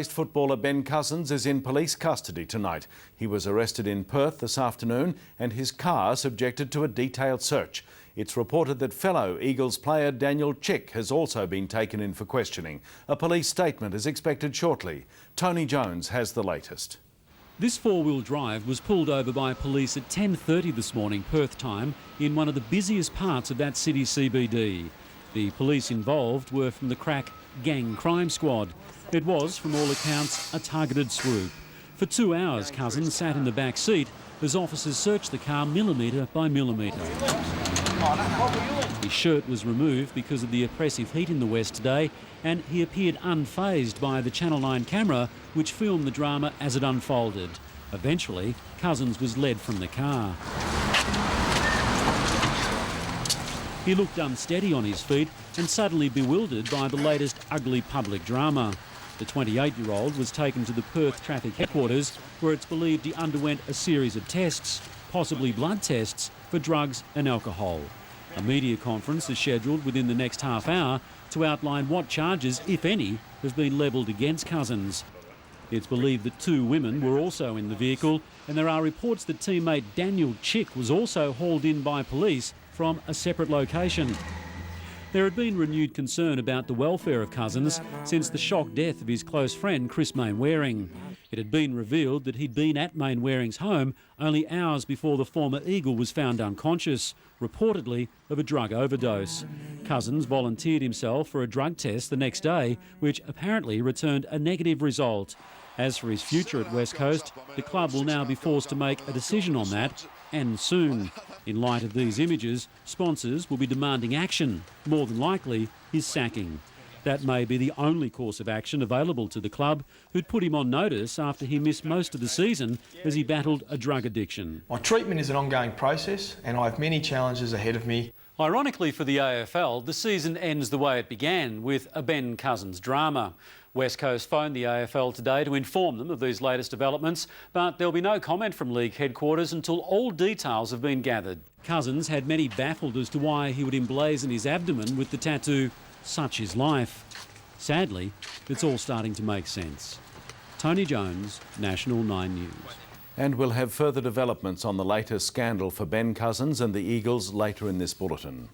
Footballer Ben Cousins is in police custody tonight. He was arrested in Perth this afternoon and his car subjected to a detailed search. It's reported that fellow Eagles player Daniel Chick has also been taken in for questioning. A police statement is expected shortly. Tony Jones has the latest. This four-wheel drive was pulled over by police at 10:30 this morning, Perth time, in one of the busiest parts of that city CBD. The police involved were from the crack gang crime squad. It was, from all accounts, a targeted swoop. For 2 hours, Cousins sat in the back seat as officers searched the car millimetre by millimetre. His shirt was removed because of the oppressive heat in the west today, and he appeared unfazed by the Channel 9 camera, which filmed the drama as it unfolded. Eventually, Cousins was led from the car. He looked unsteady on his feet and suddenly bewildered by the latest ugly public drama. The 28-year-old was taken to the Perth traffic headquarters, where it's believed he underwent a series of tests, possibly blood tests, for drugs and alcohol. A media conference is scheduled within the next half hour to outline what charges, if any, have been levelled against Cousins. It's believed that 2 women were also in the vehicle, and there are reports that teammate Daniel Chick was also hauled in by police from a separate location. There had been renewed concern about the welfare of Cousins since the shock death of his close friend Chris Mainwaring. It had been revealed that he'd been at Mainwaring's home only hours before the former Eagle was found unconscious, reportedly of a drug overdose. Cousins volunteered himself for a drug test the next day, which apparently returned a negative result. As for his future at West Coast, the club will now be forced to make a decision on that, and soon. In light of these images, sponsors will be demanding action, more than likely his sacking. That may be the only course of action available to the club, who'd put him on notice after he missed most of the season as he battled a drug addiction. My treatment is an ongoing process and I have many challenges ahead of me. Ironically for the AFL, the season ends the way it began, with a Ben Cousins drama. West Coast phoned the AFL today to inform them of these latest developments, but there'll be no comment from league headquarters until all details have been gathered. Cousins had many baffled as to why he would emblazon his abdomen with the tattoo, "Such is life." Sadly, it's all starting to make sense. Tony Jones, National 9 News. And we'll have further developments on the latest scandal for Ben Cousins and the Eagles later in this bulletin.